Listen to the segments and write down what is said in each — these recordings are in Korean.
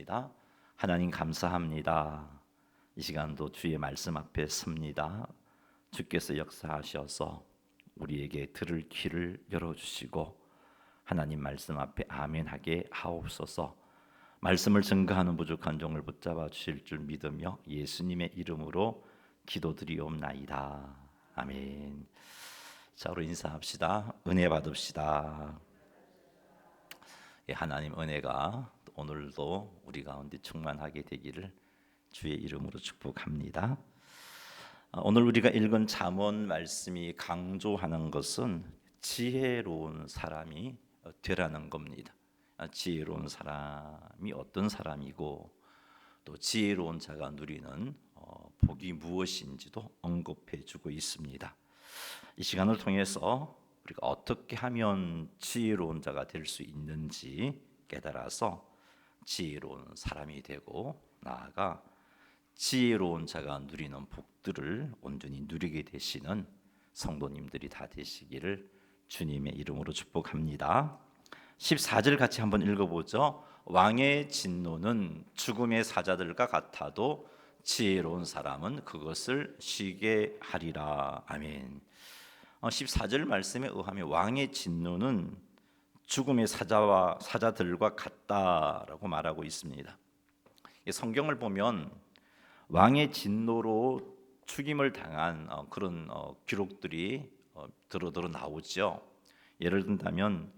기도하겠습니다. 하나님 감사합니다. 이 시간도 주의 말씀 앞에 섭니다. 주께서 역사하셔서 우리에게 들을 귀를 열어주시고 하나님 말씀 앞에 아멘하게 하옵소서. 말씀을 증거하는 부족한 종을 붙잡아 주실 줄 믿으며 예수님의 이름으로 기도드리옵나이다. 아멘. 자, 우리 인사합시다. 은혜 받읍시다. 하나님 은혜가 오늘도 우리 가운데 충만하게 되기를 주의 이름으로 축복합니다. 오늘 우리가 읽은 잠언 말씀이 강조하는 것은 지혜로운 사람이 되라는 겁니다. 지혜로운 사람이 어떤 사람이고 또 지혜로운 자가 누리는 복이 무엇인지도 언급해 주고 있습니다. 이 시간을 통해서 우리가 어떻게 하면 지혜로운 자가 될 수 있는지 깨달아서 지혜로운 사람이 되고 나아가 지혜로운 자가 누리는 복들을 온전히 누리게 되시는 성도님들이 다 되시기를 주님의 이름으로 축복합니다. 14절 같이 한번 읽어보죠. 왕의 진노는 죽음의 사자들과 같아도 지혜로운 사람은 그것을 쉬게 하리라. 아멘. 14절 말씀에 의하면 왕의 진노는 죽음의 사자들과 같다라고 말하고 있습니다. 성경을 보면 왕의 진노로 죽임을 당한 그런 기록들이 드러들어 나오죠. 예를 든다면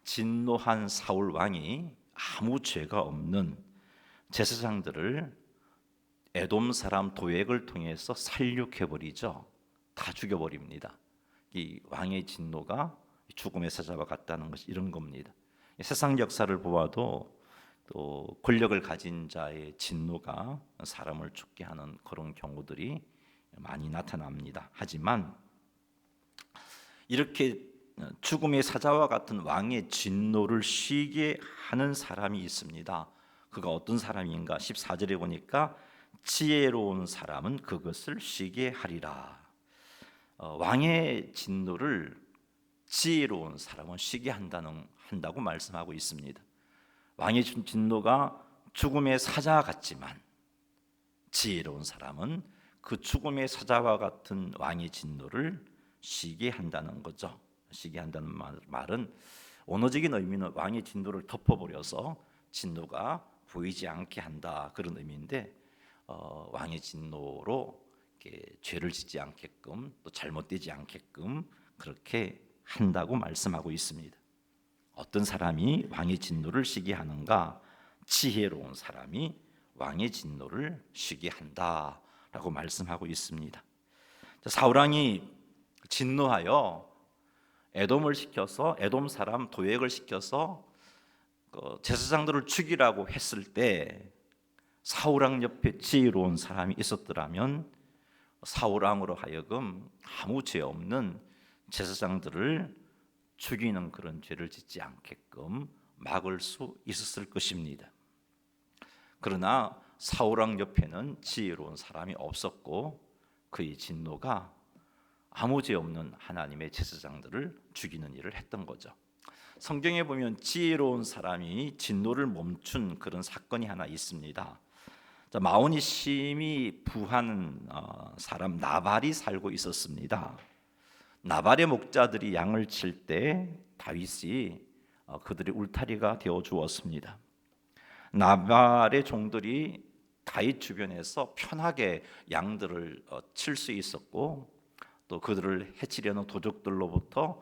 진노한 사울 왕이 아무 죄가 없는 제사장들을 에돔 사람 도액을 통해서 살육해 버리죠. 다 죽여버립니다. 이 왕의 진노가 죽음의 사자와 같다는 것이 이런 겁니다. 세상 역사를 보아도 또 권력을 가진 자의 진노가 사람을 죽게 하는 그런 경우들이 많이 나타납니다. 하지만 이렇게 죽음의 사자와 같은 왕의 진노를 쉬게 하는 사람이 있습니다. 그가 어떤 사람인가? 14절에 보니까 지혜로운 사람은 그것을 쉬게 하리라. 왕의 진노를 지혜로운 사람은 쉬게 한다고 말씀하고 있습니다. 왕의 진노가 죽음의 사자와 같지만 지혜로운 사람은 그 죽음의 사자와 같은 왕의 진노를 쉬게 한다는 거죠. 쉬게 한다는 말은 원어적인 의미는 왕의 진노를 덮어버려서 진노가 보이지 않게 한다 그런 의미인데 왕의 진노로 죄를 짓지 않게끔 또 잘못되지 않게끔 그렇게 한다고 말씀하고 있습니다. 어떤 사람이 왕의 진노를 쉬게 하는가? 지혜로운 사람이 왕의 진노를 쉬게 한다라고 말씀하고 있습니다. 사울 왕이 진노하여 에돔을 시켜서 에돔 사람 도액을 시켜서 제사장들을 죽이라고 했을 때 사울 왕 옆에 지혜로운 사람이 있었더라면 사울 왕으로 하여금 아무 죄 없는 제사장들을 죽이는 그런 죄를 짓지 않게끔 막을 수 있었을 것입니다. 그러나 사울 왕 옆에는 지혜로운 사람이 없었고 그의 진노가 아무 죄 없는 하나님의 제사장들을 죽이는 일을 했던 거죠. 성경에 보면 지혜로운 사람이 진노를 멈춘 그런 사건이 하나 있습니다. 마온이 심히 부한 사람 나발이 살고 있었습니다. 나발의 목자들이 양을 칠 때 다윗이 그들의 울타리가 되어 주었습니다. 나발의 종들이 다윗 주변에서 편하게 양들을 칠 수 있었고 또 그들을 해치려는 도적들로부터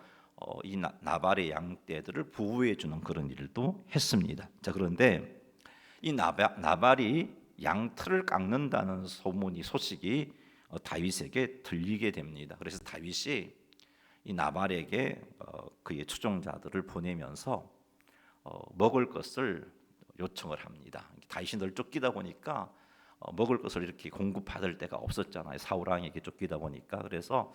이 나발의 양떼들을 보호해 주는 그런 일도 했습니다. 그런데 이 나발이 양털을 깎는다는 소식이 다윗에게 들리게 됩니다. 그래서 다윗이 이 나발에게 그의 추종자들을 보내면서 먹을 것을 요청을 합니다. 다윗이 늘 쫓기다 보니까 먹을 것을 이렇게 공급받을 데가 없었잖아요. 사울 왕에게 쫓기다 보니까. 그래서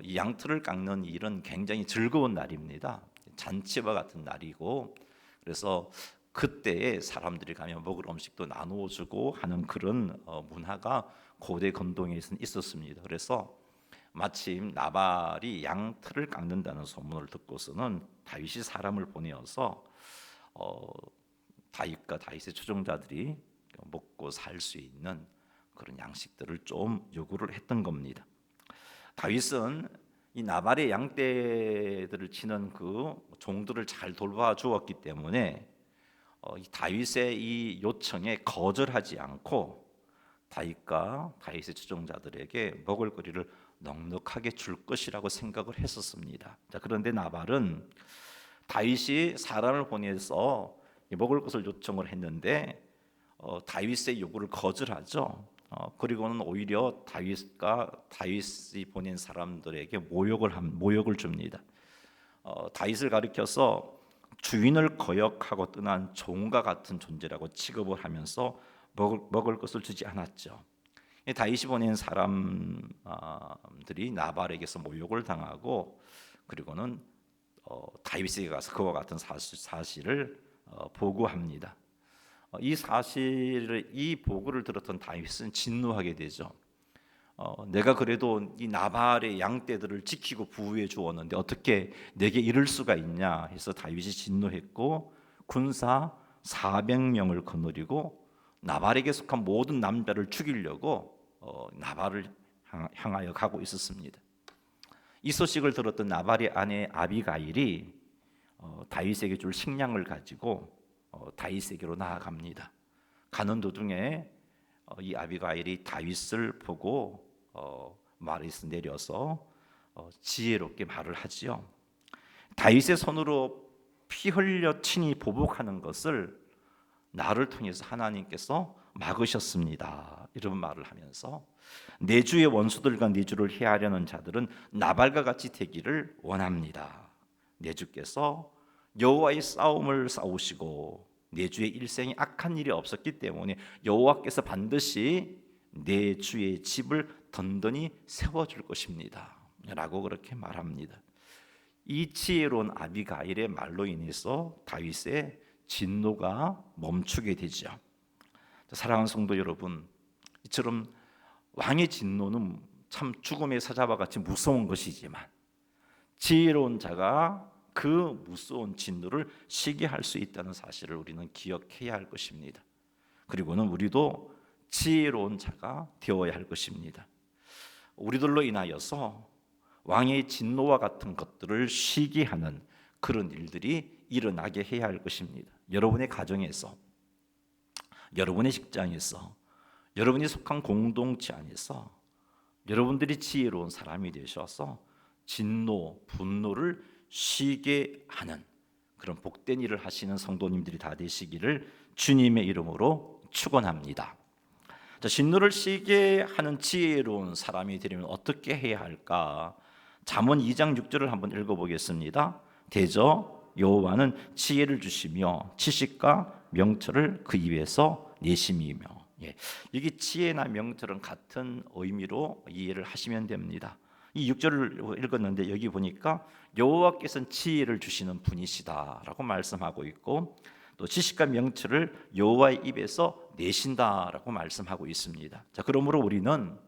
이 양털을 깎는 일은 굉장히 즐거운 날입니다. 잔치와 같은 날이고 그래서 그때에 사람들이 가면 먹을 음식도 나누어 주고 하는 그런 문화가 고대 건동에서는 있었습니다. 그래서 마침 나발이 양털을 깎는다는 소문을 듣고서는 다윗이 사람을 보내어서 다윗과 다윗의 추종자들이 먹고 살 수 있는 그런 양식들을 좀 요구를 했던 겁니다. 다윗은 이 나발의 양떼들을 치는 그 종들을 잘 돌봐주었기 때문에 이 다윗의 이 요청에 거절하지 않고 다윗과 다윗의 추종자들에게 먹을거리를 넉넉하게 줄 것이라고 생각을 했었습니다. 자, 그런데 나발은 다윗이 사람을 보내서 먹을 것을 요청을 했는데 다윗의 요구를 거절하죠. 그리고는 오히려 다윗이 보낸 사람들에게 모욕을 줍니다. 다윗을 가리켜서 주인을 거역하고 떠난 종과 같은 존재라고 취급을 하면서 먹을 것을 주지 않았죠. 다윗이 보낸 사람들이 나발에게서 모욕을 당하고 그리고는 다윗에게 가서 그와 같은 사실을 보고합니다. 이 보고를 들었던 다윗은 진노하게 되죠. 내가 그래도 이 나발의 양떼들을 지키고 부유해 주었는데 어떻게 내게 이럴 수가 있냐 해서 다윗이 진노했고 군사 400명을 거느리고 나발에게 속한 모든 남자를 죽이려고 나발을 향하여 가고 있었습니다. 이 소식을 들었던 나발의 아내 아비가일이 다윗에게 줄 식량을 가지고 다윗에게로 나아갑니다. 가는 도중에 이 아비가일이 다윗을 보고 말에서 내려서 지혜롭게 말을 하지요. 다윗의 손으로 피 흘려 친히 보복하는 것을 나를 통해서 하나님께서 막으셨습니다. 이런 말을 하면서 내 주의 원수들과 내 주를 해하려는 자들은 나발과 같이 되기를 원합니다. 내 주께서 여호와의 싸움을 싸우시고 내 주의 일생에 악한 일이 없었기 때문에 여호와께서 반드시 내 주의 집을 든든히 세워줄 것입니다 라고 그렇게 말합니다. 이 지혜로운 아비가일의 말로 인해서 다윗의 진노가 멈추게 되죠. 사랑하는 성도 여러분, 이처럼 왕의 진노는 참 죽음의 사자와 같이 무서운 것이지만 지혜로운 자가 그 무서운 진노를 쉬게 할 수 있다는 사실을 우리는 기억해야 할 것입니다. 그리고는 우리도 지혜로운 자가 되어야 할 것입니다. 우리들로 인하여서 왕의 진노와 같은 것들을 쉬게 하는 그런 일들이 일어나게 해야 할 것입니다. 여러분의 가정에서, 여러분의 직장에서, 여러분이 속한 공동체 안에서 여러분들이 지혜로운 사람이 되셔서 진노, 분노를 쉬게 하는 그런 복된 일을 하시는 성도님들이 다 되시기를 주님의 이름으로 축원합니다. 진노를 쉬게 하는 지혜로운 사람이 되려면 어떻게 해야 할까? 잠언 2장 6절을 한번 읽어보겠습니다. 대저 여호와는 지혜를 주시며 지식과 명철을 그 입에서 내심이며. 여기 지혜나 명철은 같은 의미로 이해를 하시면 됩니다. 이 6절을 읽었는데 여기 보니까 여호와께서는 지혜를 주시는 분이시다라고 말씀하고 있고 또 지식과 명철을 여호와의 입에서 내신다라고 말씀하고 있습니다. 자, 그러므로 우리는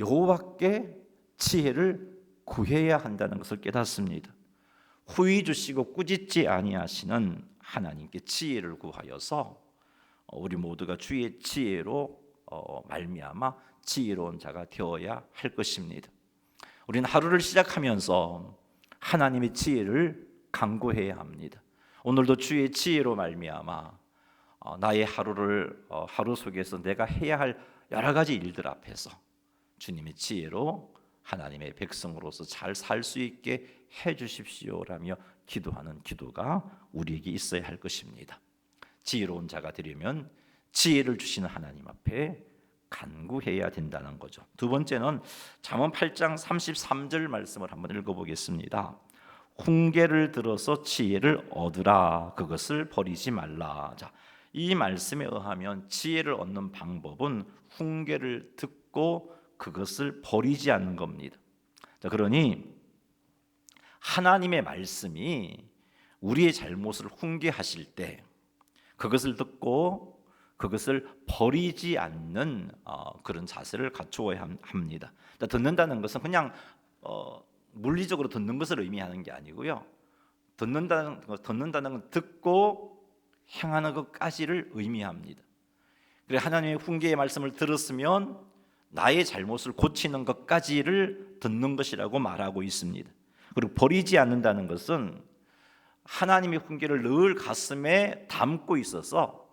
여호와께 지혜를 구해야 한다는 것을 깨닫습니다. 후히 주시고 꾸짖지 아니하시는 하나님께 지혜를 구하여서 우리 모두가 주의 지혜로 말미암아 지혜로운 자가 되어야 할 것입니다. 우리는 하루를 시작하면서 하나님의 지혜를 간구해야 합니다. 오늘도 주의 지혜로 말미암아 나의 하루 속에서 내가 해야 할 여러 가지 일들 앞에서 주님의 지혜로 하나님의 백성으로서 잘 살 수 있게 해 주십시오라며 기도하는 기도가 우리에게 있어야 할 것입니다. 지혜로운 자가 되려면 지혜를 주시는 하나님 앞에 간구해야 된다는 거죠. 두 번째는 잠언 8장 33절 말씀을 한번 읽어보겠습니다. 훈계를 들어서 지혜를 얻으라, 그것을 버리지 말라. 자, 이 말씀에 의하면 지혜를 얻는 방법은 훈계를 듣고 그것을 버리지 않는 겁니다. 자, 그러니 하나님의 말씀이 우리의 잘못을 훈계하실 때 그것을 듣고 그것을 버리지 않는 그런 자세를 갖추어야 합니다. 듣는다는 것은 그냥 물리적으로 듣는 것을 의미하는 게 아니고요. 듣는다는 건 듣고 행하는 것까지를 의미합니다. 그래 하나님의 훈계의 말씀을 들었으면 나의 잘못을 고치는 것까지를 듣는 것이라고 말하고 있습니다. 그리고 버리지 않는다는 것은 하나님의 훈계를 늘 가슴에 담고 있어서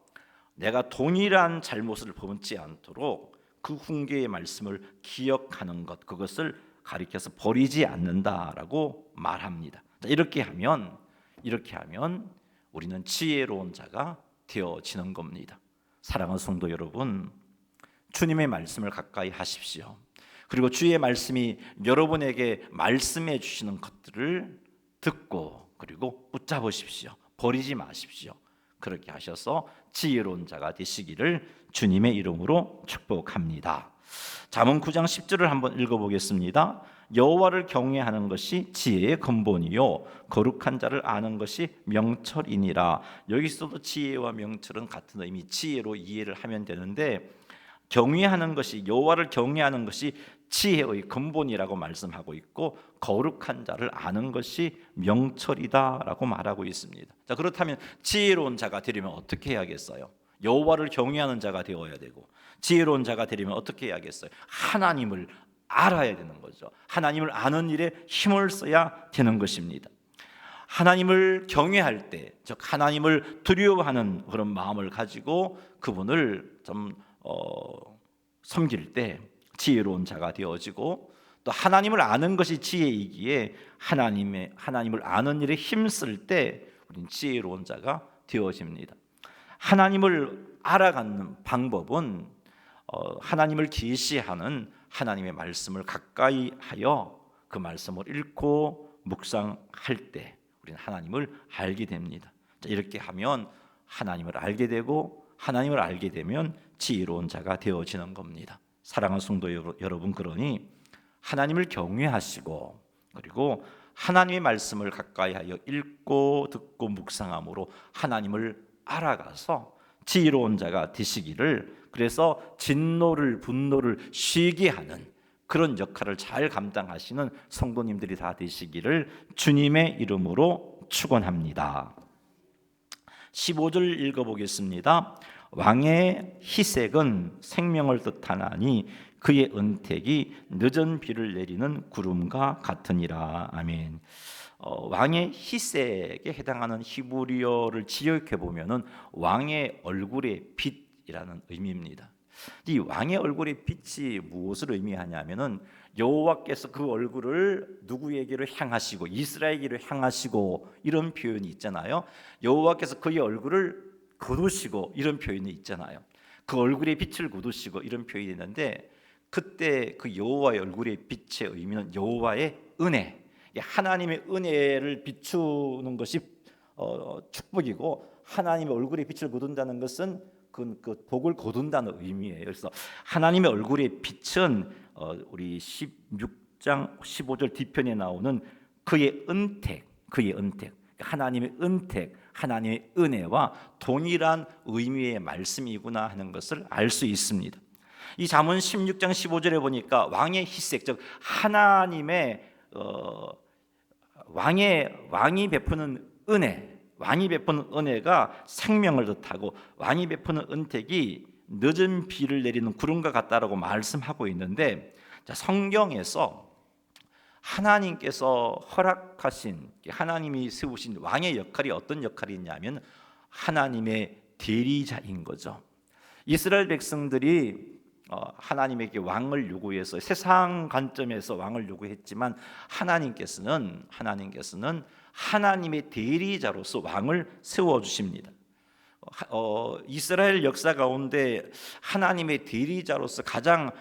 내가 동일한 잘못을 범치 않도록 그 훈계의 말씀을 기억하는 것, 그것을 가리켜서 버리지 않는다라고 말합니다. 이렇게 하면 우리는 지혜로운 자가 되어지는 겁니다. 사랑하는 성도 여러분, 주님의 말씀을 가까이 하십시오. 그리고 주의 말씀이 여러분에게 말씀해 주시는 것들을 듣고 그리고 붙잡으십시오. 버리지 마십시오. 그렇게 하셔서 지혜로운 자가 되시기를 주님의 이름으로 축복합니다. 잠언 9장 10절을 한번 읽어보겠습니다. 여호와를 경외하는 것이 지혜의 근본이요 거룩한 자를 아는 것이 명철이니라. 여기서도 지혜와 명철은 같은 의미, 지혜로 이해를 하면 되는데, 경외하는 것이, 여호와를 경외하는 것이 지혜의 근본이라고 말씀하고 있고, 거룩한 자를 아는 것이 명철이다라고 말하고 있습니다. 자, 그렇다면 지혜로운 자가 되려면 어떻게 해야겠어요? 여호와를 경외하는 자가 되어야 되고, 지혜로운 자가 되려면 어떻게 해야겠어요? 하나님을 알아야 되는 거죠. 하나님을 아는 일에 힘을 써야 되는 것입니다. 하나님을 경외할 때, 즉 하나님을 두려워하는 그런 마음을 가지고 그분을 좀 섬길 때 지혜로운 자가 되어지고, 또 하나님을 아는 것이 지혜이기에 하나님을 아는 일에 힘쓸 때 우리는 지혜로운 자가 되어집니다. 하나님을 알아가는 방법은 하나님을 계시하는 하나님의 말씀을 가까이 하여 그 말씀을 읽고 묵상할 때 우리는 하나님을 알게 됩니다. 이렇게 하면 하나님을 알게 되고, 하나님을 알게 되면 지혜로운 자가 되어지는 겁니다. 사랑하는 성도 여러분, 그러니 하나님을 경외하시고 그리고 하나님의 말씀을 가까이 하여 읽고 듣고 묵상함으로 하나님을 알아가서 지혜로운 자가 되시기를, 그래서 진노를 분노를 쉬게 하는 그런 역할을 잘 감당하시는 성도님들이 다 되시기를 주님의 이름으로 축원합니다. 15절 읽어보겠습니다. 왕의 희색은 생명을 뜻하나니 그의 은택이 늦은 비를 내리는 구름과 같으니라. 아멘. 왕의 희색에 해당하는 히브리어를 지역해 보면은 왕의 얼굴의 빛이라는 의미입니다. 이 왕의 얼굴의 빛이 무엇을 의미하냐면은 여호와께서 그 얼굴을 누구에게로 향하시고, 이스라엘에게로 향하시고, 이런 표현이 있잖아요. 여호와께서 그의 얼굴을 거두시고, 이런 표현이 있잖아요. 그 얼굴의 빛을 거두시고, 이런 표현이 있는데, 그때 그 여호와의 얼굴의 빛의 의미는 여호와의 은혜, 하나님의 은혜를 비추는 것이 축복이고, 하나님의 얼굴의 빛을 거둔다는 것은 그 복을 거둔다는 의미예요. 그래서 하나님의 얼굴의 빛은 우리 16장 15절 뒤편에 나오는 그의 은택, 하나님의 은택, 하나님의 은혜와 동일한 의미의 말씀이구나 하는 것을 알 수 있습니다. 이 잠언 16장 15절에 보니까 왕의 희색, 즉 하나님의 왕이 베푸는 은혜, 왕이 베푸는 은혜가 생명을 뜻하고, 왕이 베푸는 은택이 늦은 비를 내리는 구름과 같다라고 말씀하고 있는데, 자, 성경에서 하나님께서 허락하신, 하나님이 세우신 왕의 역할이 어떤 역할이 있냐면 하나님의 대리자인 거죠. 이스라엘 백성들이 하나님에게 왕을 요구해서 세상 관점에서 왕을 요구했지만 하나님께서는 하나님의 대리자로서 왕을 세워 주십니다. 이스라엘 역사 가운데 하나님의 대리자로서 가장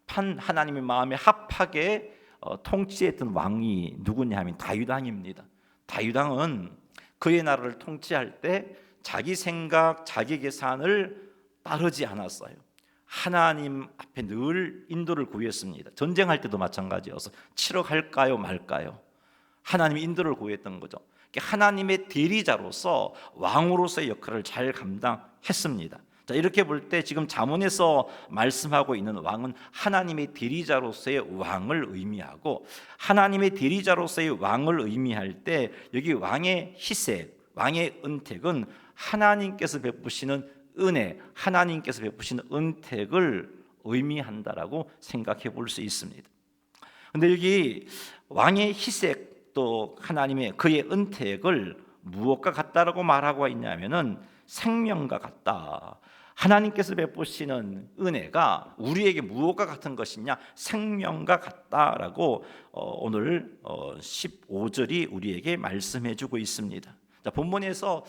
합한, 하나님의 마음에 합하게 통치했던 왕이 누구냐 하면 다윗 왕입니다. 다윗 왕은 그의 나라를 통치할 때 자기 생각, 자기 계산을 따르지 않았어요. 하나님 앞에 늘 인도를 구했습니다. 전쟁할 때도 마찬가지여서 치러 갈까요 말까요? 하나님의 인도를 구했던 거죠. 하나님의 대리자로서 왕으로서의 역할을 잘 감당했습니다. 자, 이렇게 볼 때 지금 잠언에서 말씀하고 있는 왕은 하나님의 대리자로서의 왕을 의미하고, 하나님의 대리자로서의 왕을 의미할 때 여기 왕의 희색, 왕의 은택은 하나님께서 베푸시는 은혜, 하나님께서 베푸시는 은택을 의미한다라고 생각해 볼 수 있습니다. 그런데 여기 왕의 희색 또 하나님의 그의 은택을 무엇과 같다라고 말하고 있냐면은 생명과 같다. 하나님께서 베푸시는 은혜가 우리에게 무엇과 같은 것이냐? 생명과 같다라고 오늘 15절이 우리에게 말씀해 주고 있습니다. 자, 본문에서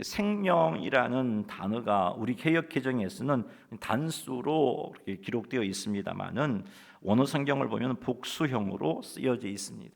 생명이라는 단어가 우리 개역 개정에서는 단수로 기록되어 있습니다만은 원어 성경을 보면 복수형으로 쓰여져 있습니다.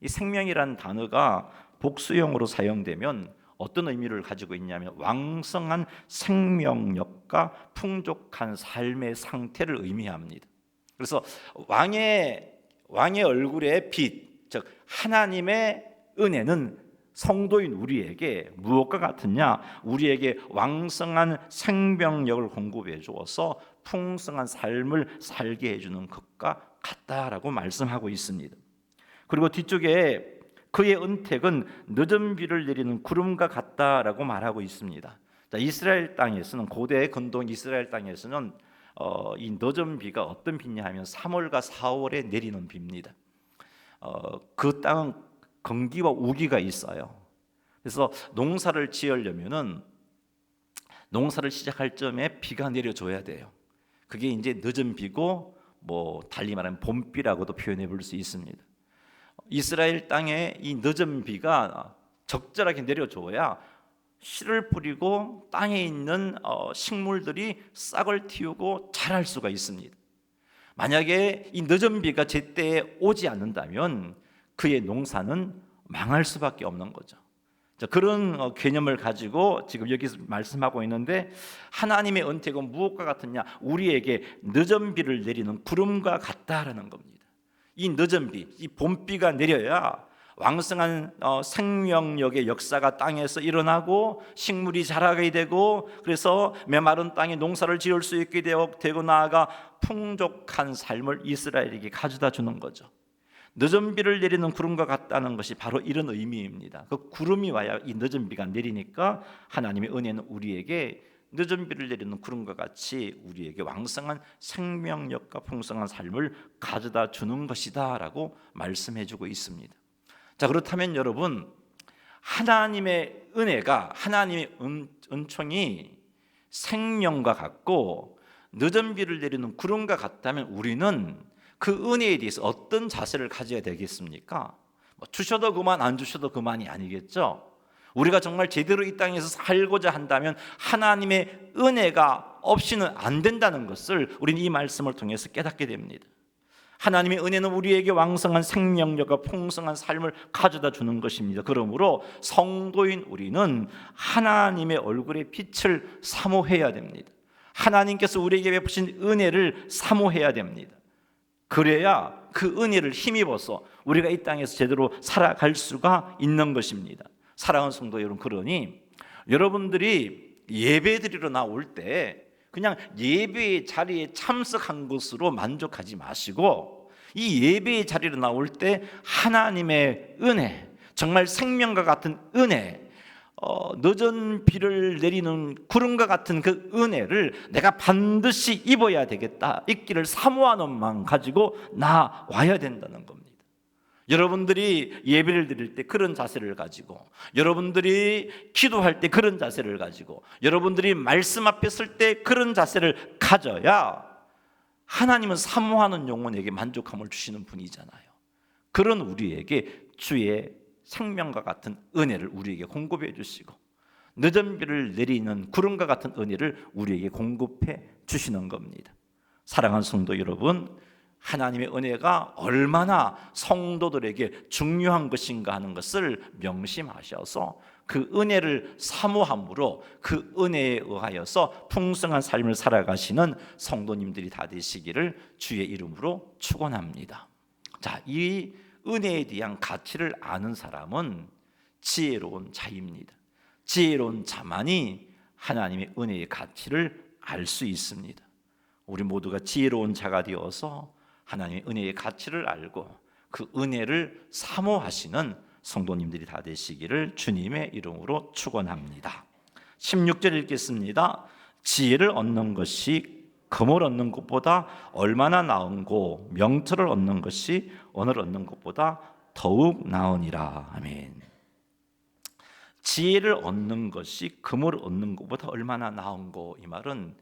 이 생명이라는 단어가 복수형으로 사용되면 어떤 의미를 가지고 있냐면 왕성한 생명력과 풍족한 삶의 상태를 의미합니다. 그래서 왕의 얼굴의 빛, 즉 하나님의 은혜는 성도인 우리에게 무엇과 같으냐? 우리에게 왕성한 생명력을 공급해 주어서 풍성한 삶을 살게 해주는 것과 같다라고 말씀하고 있습니다. 그리고 뒤쪽에 그의 은택은 늦은 비를 내리는 구름과 같다라고 말하고 있습니다. 자, 이스라엘 땅에서는 고대 근동 이스라엘 땅에서는 이 늦은 비가 어떤 비냐 하면 3월과 4월에 내리는 비입니다. 그 땅은 건기와 우기가 있어요. 그래서 농사를 지으려면은 농사를 시작할 점에 비가 내려줘야 돼요. 그게 이제 늦은 비고 뭐 달리 말하면 봄비라고도 표현해 볼 수 있습니다. 이스라엘 땅에 이 늦은 비가 적절하게 내려줘야 씨를 뿌리고 땅에 있는 식물들이 싹을 틔우고 자랄 수가 있습니다. 만약에 이 늦은 비가 제때에 오지 않는다면 그의 농사는 망할 수밖에 없는 거죠. 그런 개념을 가지고 지금 여기서 말씀하고 있는데 하나님의 은택은 무엇과 같으냐? 우리에게 늦은 비를 내리는 구름과 같다라는 겁니다. 이 늦은 비, 이 봄비가 내려야 왕성한 생명력의 역사가 땅에서 일어나고 식물이 자라게 되고 그래서 메마른 땅에 농사를 지을 수 있게 되고 나아가 풍족한 삶을 이스라엘에게 가져다 주는 거죠. 늦은 비를 내리는 구름과 같다는 것이 바로 이런 의미입니다. 그 구름이 와야 이 늦은 비가 내리니까 하나님의 은혜는 우리에게 늦은 비를 내리는 구름과 같이 우리에게 왕성한 생명력과 풍성한 삶을 가져다 주는 것이다라고 말씀해 주고 있습니다. 자, 그렇다면 여러분, 하나님의 은혜가 하나님의 은총이 생명과 같고 늦은 비를 내리는 구름과 같다면 우리는 그 은혜에 대해서 어떤 자세를 가져야 되겠습니까? 주셔도 그만 안 주셔도 그만이 아니겠죠. 우리가 정말 제대로 이 땅에서 살고자 한다면 하나님의 은혜가 없이는 안 된다는 것을 우리는 이 말씀을 통해서 깨닫게 됩니다. 하나님의 은혜는 우리에게 왕성한 생명력과 풍성한 삶을 가져다 주는 것입니다. 그러므로 성도인 우리는 하나님의 얼굴의 빛을 사모해야 됩니다. 하나님께서 우리에게 베푸신 은혜를 사모해야 됩니다. 그래야 그 은혜를 힘입어서 우리가 이 땅에서 제대로 살아갈 수가 있는 것입니다. 사랑하는 성도 여러분, 그러니 여러분들이 예배 드리러 나올 때 그냥 예배의 자리에 참석한 것으로 만족하지 마시고 이 예배의 자리로 나올 때 하나님의 은혜, 정말 생명과 같은 은혜, 늦은 비를 내리는 구름과 같은 그 은혜를 내가 반드시 입어야 되겠다, 입기를 사모하는 마음 가지고 나와야 된다는 겁니다. 여러분들이 예배를 드릴 때 그런 자세를 가지고, 여러분들이 기도할 때 그런 자세를 가지고, 여러분들이 말씀 앞에 설 때 그런 자세를 가져야 하나님은 사모하는 영혼에게 만족함을 주시는 분이잖아요. 그런 우리에게 주의 생명과 같은 은혜를 우리에게 공급해 주시고 늦은 비를 내리는 구름과 같은 은혜를 우리에게 공급해 주시는 겁니다. 사랑하는 성도 여러분, 하나님의 은혜가 얼마나 성도들에게 중요한 것인가 하는 것을 명심하셔서 그 은혜를 사모함으로 그 은혜에 의하여서 풍성한 삶을 살아가시는 성도님들이 다 되시기를 주의 이름으로 축원합니다. 자, 이 은혜에 대한 가치를 아는 사람은 지혜로운 자입니다. 지혜로운 자만이 하나님의 은혜의 가치를 알 수 있습니다. 우리 모두가 지혜로운 자가 되어서 하나님의 은혜의 가치를 알고 그 은혜를 사모하시는 성도님들이 다 되시기를 주님의 이름으로 축원합니다. 16절 읽겠습니다. 지혜를 얻는 것이 금을 얻는 것보다 얼마나 나은고 명철을 얻는 것이 언을 얻는 것보다 더욱 나으니라. 아멘. 지혜를 얻는 것이 금을 얻는 것보다 얼마나 나은고, 이 말은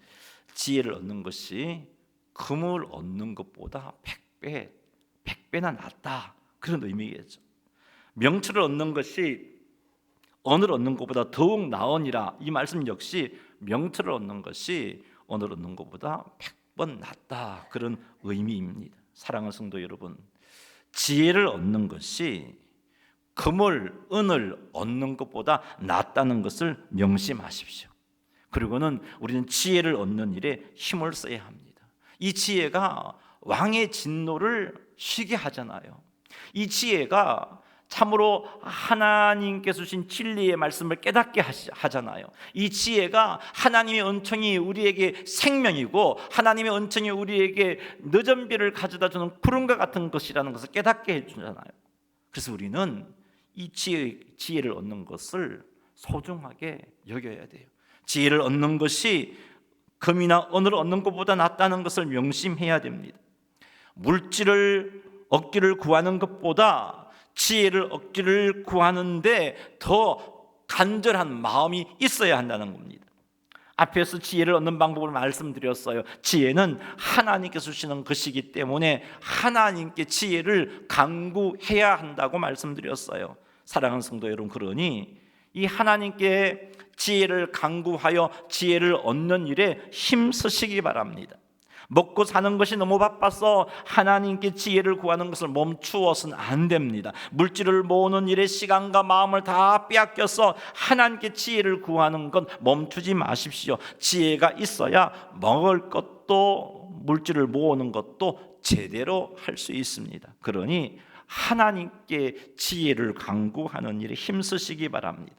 지혜를 얻는 것이 금을 얻는 것보다 100배나 낫다, 그런 의미겠죠. 명철을 얻는 것이 언을 얻는 것보다 더욱 나으니라. 이 말씀 역시 명철을 얻는 것이 언을 얻는 것보다 100번 낫다, 그런 의미입니다. 사랑하는 성도 여러분, 지혜를 얻는 것이 금을, 은을 얻는 것보다 낫다는 것을 명심하십시오. 그리고는 우리는 지혜를 얻는 일에 힘을 써야 합니다. 이 지혜가 왕의 진노를 쉬게 하잖아요. 이 지혜가 참으로 하나님께서 주신 진리의 말씀을 깨닫게 하잖아요. 이 지혜가 하나님의 은총이 우리에게 생명이고 하나님의 은총이 우리에게 늦은 비를 가져다 주는 구름과 같은 것이라는 것을 깨닫게 해주잖아요. 그래서 우리는 이 지혜를 얻는 것을 소중하게 여겨야 돼요. 지혜를 얻는 것이 금이나 은을 얻는 것보다 낫다는 것을 명심해야 됩니다. 물질을 얻기를 구하는 것보다 지혜를 얻기를 구하는데 더 간절한 마음이 있어야 한다는 겁니다. 앞에서 지혜를 얻는 방법을 말씀드렸어요. 지혜는 하나님께서 주시는 것이기 때문에 하나님께 지혜를 간구해야 한다고 말씀드렸어요. 사랑하는 성도 여러분, 그러니 이 하나님께 지혜를 간구하여 지혜를 얻는 일에 힘쓰시기 바랍니다. 먹고 사는 것이 너무 바빠서 하나님께 지혜를 구하는 것을 멈추어서는 안 됩니다. 물질을 모으는 일에 시간과 마음을 다 빼앗겨서 하나님께 지혜를 구하는 건 멈추지 마십시오. 지혜가 있어야 먹을 것도 물질을 모으는 것도 제대로 할 수 있습니다. 그러니 하나님께 지혜를 간구하는 일에 힘쓰시기 바랍니다.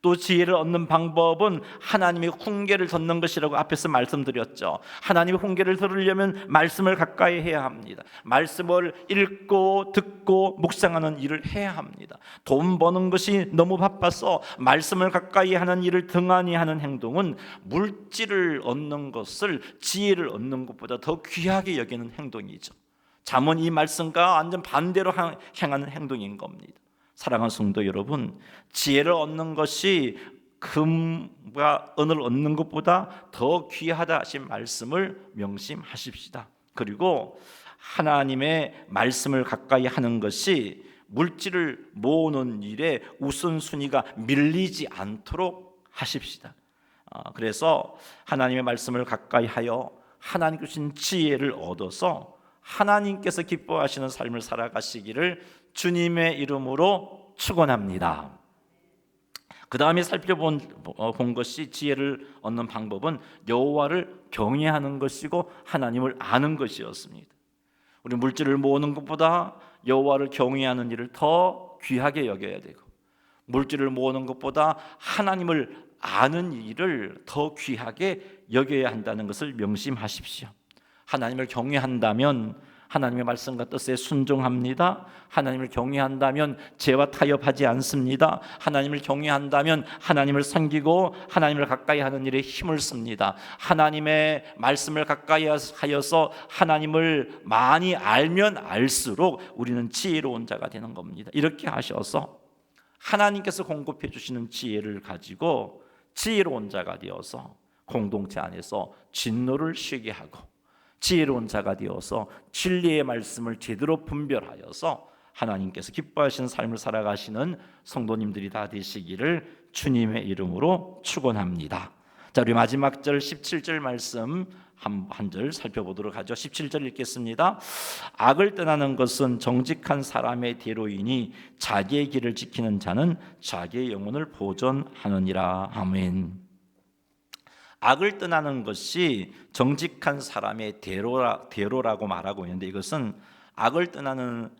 또 지혜를 얻는 방법은 하나님의 훈계를 듣는 것이라고 앞에서 말씀드렸죠. 하나님의 훈계를 들으려면 말씀을 가까이 해야 합니다. 말씀을 읽고 듣고 묵상하는 일을 해야 합니다. 돈 버는 것이 너무 바빠서 말씀을 가까이 하는 일을 등한히 하는 행동은 물질을 얻는 것을, 지혜를 얻는 것보다 더 귀하게 여기는 행동이죠. 잠언 이 말씀과 완전 반대로 행하는 행동인 겁니다. 사랑하는 성도 여러분, 지혜를 얻는 것이 금과 은을 얻는 것보다 더 귀하다 하신 말씀을 명심하십시다. 그리고 하나님의 말씀을 가까이 하는 것이 물질을 모으는 일에 우선순위가 밀리지 않도록 하십시다. 그래서 하나님의 말씀을 가까이 하여 하나님 주신 지혜를 얻어서 하나님께서 기뻐하시는 삶을 살아가시기를 주님의 이름으로 축원합니다. 그 다음에 살펴본 것이, 지혜를 얻는 방법은 여호와를 경외하는 것이고 하나님을 아는 것이었습니다. 우리 물질을 모으는 것보다 여호와를 경외하는 일을 더 귀하게 여겨야 되고, 물질을 모으는 것보다 하나님을 아는 일을 더 귀하게 여겨야 한다는 것을 명심하십시오. 하나님을 경외한다면 하나님의 말씀과 뜻에 순종합니다. 하나님을 경외한다면 죄와 타협하지 않습니다. 하나님을 경외한다면 하나님을 섬기고 하나님을 가까이 하는 일에 힘을 씁니다. 하나님의 말씀을 가까이 하여서 하나님을 많이 알면 알수록 우리는 지혜로운 자가 되는 겁니다. 이렇게 하셔서 하나님께서 공급해 주시는 지혜를 가지고 지혜로운 자가 되어서 공동체 안에서 진노를 쉬게 하고, 지혜로운 자가 되어서 진리의 말씀을 제대로 분별하여서 하나님께서 기뻐하시는 삶을 살아가시는 성도님들이 다 되시기를 주님의 이름으로 축원합니다. 자, 우리 마지막 절 17절 말씀 한 절 살펴보도록 하죠. 17절 읽겠습니다. 악을 떠나는 것은 정직한 사람의 대로이니 자기의 길을 지키는 자는 자기의 영혼을 보존하느니라. 아멘. 악을 떠나는 것이 정직한 사람의 대로라고 말하고 있는데, 이것은 악을 떠나는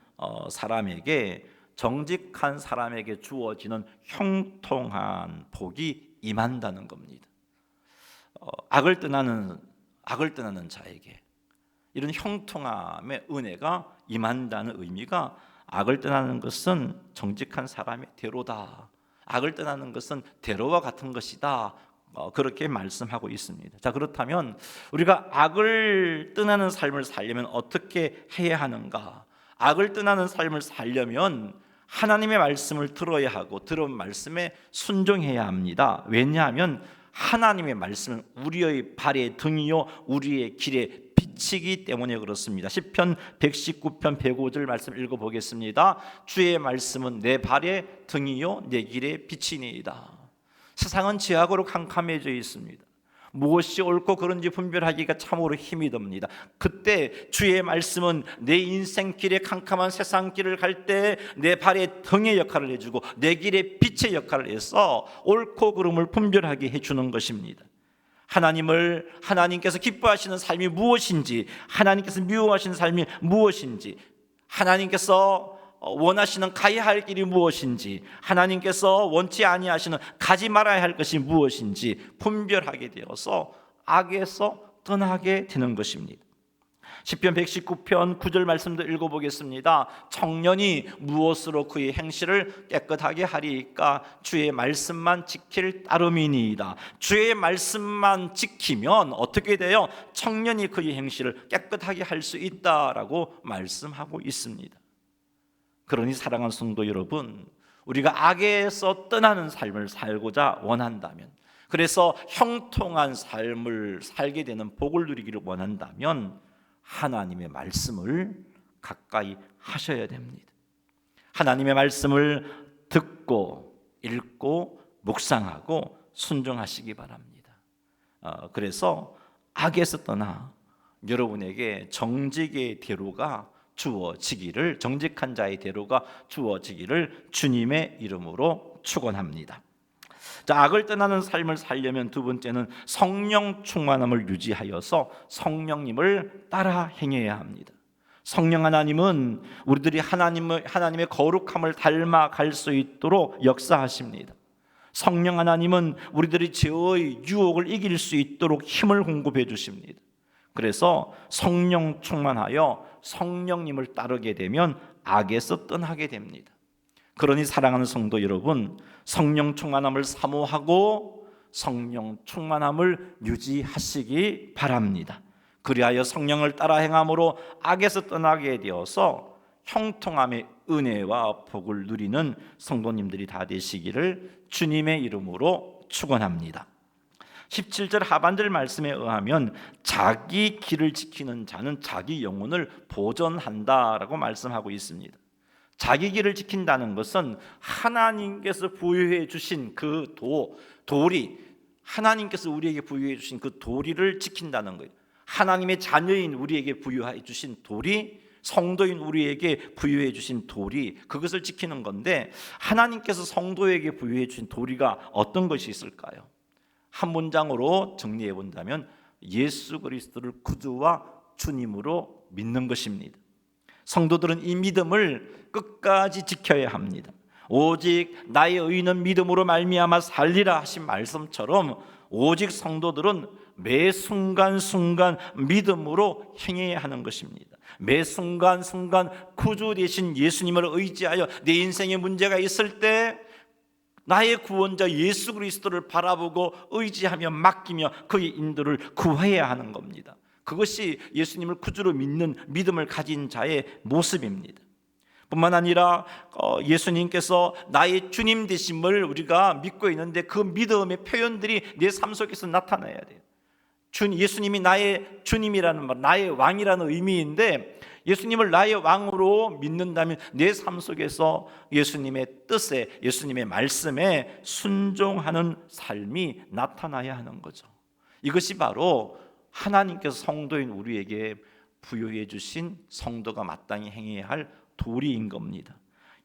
사람에게, 정직한 사람에게 주어지는 형통한 복이 임한다는 겁니다. 악을 떠나는 자에게 이런 형통함의 은혜가 임한다는 의미가, 악을 떠나는 것은 정직한 사람의 대로다, 악을 떠나는 것은 대로와 같은 것이다. 그렇게 말씀하고 있습니다. 자, 그렇다면 우리가 악을 떠나는 삶을 살려면 어떻게 해야 하는가? 악을 떠나는 삶을 살려면 하나님의 말씀을 들어야 하고 들은 말씀에 순종해야 합니다. 왜냐하면 하나님의 말씀은 우리의 발의 등이요 우리의 길의 빛이기 때문에 그렇습니다. 시편 119편 105절 말씀 읽어보겠습니다. 주의 말씀은 내 발의 등이요 내 길의 빛이니이다. 세상은 죄악으로 캄캄해져 있습니다. 무엇이 옳고 그른지 분별하기가 참으로 힘이 듭니다. 그때 주의 말씀은 내 인생 길에 캄캄한 세상 길을 갈 때 내 발의 등의 역할을 해주고 내 길의 빛의 역할을 해서 옳고 그름을 분별하게 해주는 것입니다. 하나님께서 기뻐하시는 삶이 무엇인지, 하나님께서 미워하시는 삶이 무엇인지, 하나님께서 원하시는 가야 할 길이 무엇인지, 하나님께서 원치 아니하시는 가지 말아야 할 것이 무엇인지 분별하게 되어서 악에서 떠나게 되는 것입니다. 시편 119편 9절 말씀도 읽어보겠습니다. 청년이 무엇으로 그의 행실을 깨끗하게 하리이까? 주의 말씀만 지킬 따름이니이다. 주의 말씀만 지키면 어떻게 돼요? 청년이 그의 행실을 깨끗하게 할 수 있다라고 말씀하고 있습니다. 그러니 사랑하는 성도 여러분, 우리가 악에서 떠나는 삶을 살고자 원한다면, 그래서 형통한 삶을 살게 되는 복을 누리기를 원한다면 하나님의 말씀을 가까이 하셔야 됩니다. 하나님의 말씀을 듣고 읽고 묵상하고 순종하시기 바랍니다. 그래서 악에서 떠나 여러분에게 정직의 대로가 주어지기를, 정직한 자의 대로가 주어지기를 주님의 이름으로 축원합니다. 자, 악을 떠나는 삶을 살려면 두 번째는 성령 충만함을 유지하여서 성령님을 따라 행해야 합니다. 성령 하나님은 우리들이 하나님의 거룩함을 닮아갈 수 있도록 역사하십니다. 성령 하나님은 우리들이 죄의 유혹을 이길 수 있도록 힘을 공급해 주십니다. 그래서 성령 충만하여 성령님을 따르게 되면 악에서 떠나게 됩니다. 그러니 사랑하는 성도 여러분, 성령 충만함을 사모하고 성령 충만함을 유지하시기 바랍니다. 그리하여 성령을 따라 행함으로 악에서 떠나게 되어서 형통함의 은혜와 복을 누리는 성도님들이 다 되시기를 주님의 이름으로 축원합니다. 17절 하반절 말씀에 의하면 자기 길을 지키는 자는 자기 영혼을 보존한다라고 말씀하고 있습니다. 자기 길을 지킨다는 것은 하나님께서 부여해 주신 그 도리, 하나님께서 우리에게 부여해 주신 그 도리를 지킨다는 거예요. 하나님의 자녀인 우리에게 부여해 주신 도리, 성도인 우리에게 부여해 주신 도리, 그것을 지키는 건데, 하나님께서 성도에게 부여해 주신 도리가 어떤 것이 있을까요? 한 문장으로 정리해 본다면 예수 그리스도를 구주와 주님으로 믿는 것입니다. 성도들은 이 믿음을 끝까지 지켜야 합니다. 오직 나의 의는 믿음으로 말미암아 살리라 하신 말씀처럼 오직 성도들은 매 순간순간 믿음으로 행해야 하는 것입니다. 매 순간순간 구주 되신 예수님을 의지하여 내 인생에 문제가 있을 때 나의 구원자 예수 그리스도를 바라보고 의지하며 맡기며 그의 인도를 구해야 하는 겁니다. 그것이 예수님을 구주로 믿는 믿음을 가진 자의 모습입니다. 뿐만 아니라 예수님께서 나의 주님 되심을 우리가 믿고 있는데 그 믿음의 표현들이 내 삶 속에서 나타나야 돼요. 예수님이 나의 주님이라는 말, 나의 왕이라는 의미인데, 예수님을 나의 왕으로 믿는다면 내 삶 속에서 예수님의 뜻에, 예수님의 말씀에 순종하는 삶이 나타나야 하는 거죠. 이것이 바로 하나님께서 성도인 우리에게 부여해 주신 성도가 마땅히 행해야 할 도리인 겁니다.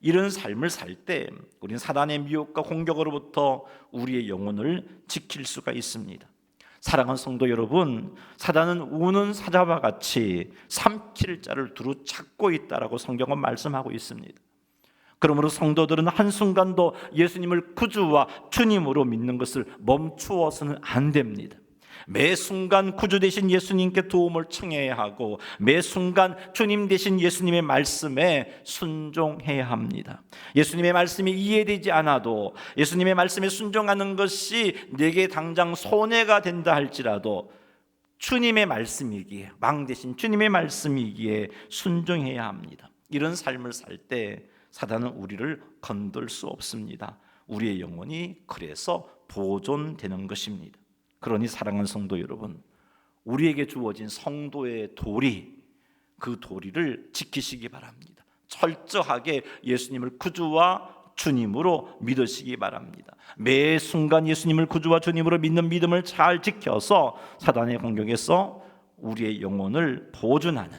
이런 삶을 살 때 우리는 사단의 미혹과 공격으로부터 우리의 영혼을 지킬 수가 있습니다. 사랑하는 성도 여러분, 사단은 우는 사자와 같이 삼킬 자를 두루 찾고 있다라고 성경은 말씀하고 있습니다. 그러므로 성도들은 한순간도 예수님을 구주와 주님으로 믿는 것을 멈추어서는 안 됩니다. 매 순간 구주 되신 예수님께 도움을 청해야 하고 매 순간 주님 되신 예수님의 말씀에 순종해야 합니다. 예수님의 말씀이 이해되지 않아도 예수님의 말씀에 순종하는 것이 내게 당장 손해가 된다 할지라도 주님의 말씀이기에, 왕 대신 주님의 말씀이기에 순종해야 합니다. 이런 삶을 살 때 사단은 우리를 건들 수 없습니다. 우리의 영혼이 그래서 보존되는 것입니다. 그러니 사랑하는 성도 여러분, 우리에게 주어진 성도의 도리, 그 도리를 지키시기 바랍니다. 철저하게 예수님을 구주와 주님으로 믿으시기 바랍니다. 매 순간 예수님을 구주와 주님으로 믿는 믿음을 잘 지켜서 사단의 공격에서 우리의 영혼을 보존하는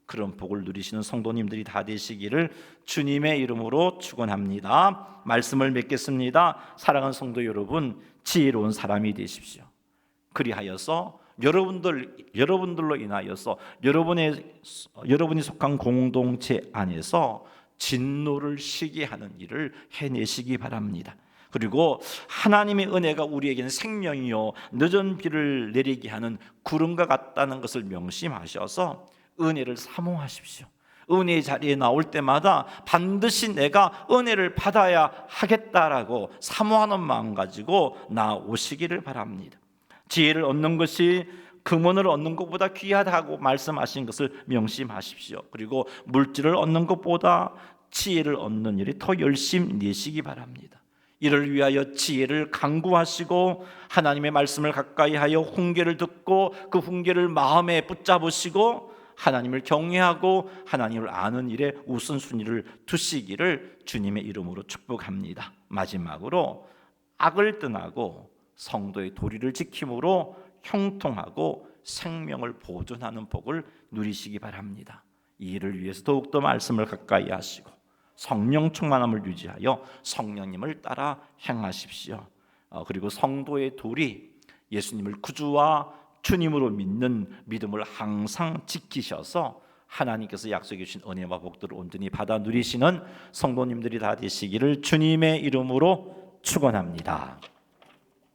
그런 복을 누리시는 성도님들이 다 되시기를 주님의 이름으로 축원합니다. 말씀을 맺겠습니다. 사랑하는 성도 여러분, 지혜로운 사람이 되십시오. 그리하여서 여러분들로 인하여서 여러분이 속한 공동체 안에서 진노를 쉬게 하는 일을 해내시기 바랍니다. 그리고 하나님의 은혜가 우리에게는 생명이요 늦은 비를 내리게 하는 구름과 같다는 것을 명심하셔서 은혜를 사모하십시오. 은혜의 자리에 나올 때마다 반드시 내가 은혜를 받아야 하겠다라고 사모하는 마음 가지고 나오시기를 바랍니다. 지혜를 얻는 것이 금원을 얻는 것보다 귀하다고 말씀하신 것을 명심하십시오. 그리고 물질을 얻는 것보다 지혜를 얻는 일에 더 열심히 내시기 바랍니다. 이를 위하여 지혜를 강구하시고 하나님의 말씀을 가까이 하여 훈계를 듣고 그 훈계를 마음에 붙잡으시고 하나님을 경외하고 하나님을 아는 일에 우선순위를 두시기를 주님의 이름으로 축복합니다. 마지막으로 악을 떠나고 성도의 도리를 지킴으로 형통하고 생명을 보존하는 복을 누리시기 바랍니다. 이 일을 위해서 더욱더 말씀을 가까이 하시고 성령 충만함을 유지하여 성령님을 따라 행하십시오. 그리고 성도의 도리, 예수님을 구주와 주님으로 믿는 믿음을 항상 지키셔서 하나님께서 약속해 주신 은혜와 복들을 온전히 받아 누리시는 성도님들이 다 되시기를 주님의 이름으로 축원합니다.